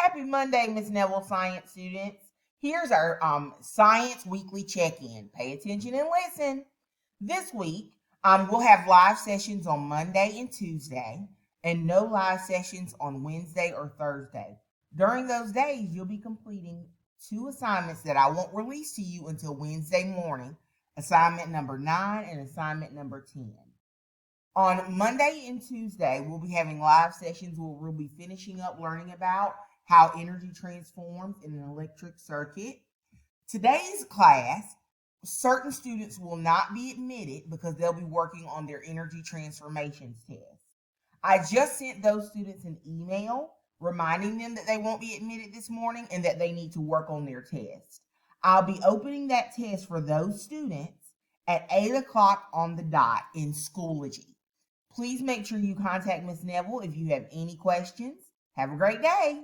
Happy Monday, Miss Neville Science students. Here's our Science Weekly Check-In. Pay attention and listen. This week, we'll have live sessions on Monday and Tuesday, and no live sessions on Wednesday or Thursday. During those days, you'll be completing 2 assignments that I won't release to you until Wednesday morning, assignment number 9 and assignment number 10. On Monday and Tuesday, we'll be having live sessions where we'll be finishing up learning about how energy transforms in an electric circuit. Today's class, certain students will not be admitted because they'll be working on their energy transformations test. I just sent those students an email reminding them that they won't be admitted this morning and that they need to work on their test. I'll be opening that test for those students at 8 o'clock on the dot in Schoology. Please make sure you contact Ms. Neville if you have any questions. Have a great day.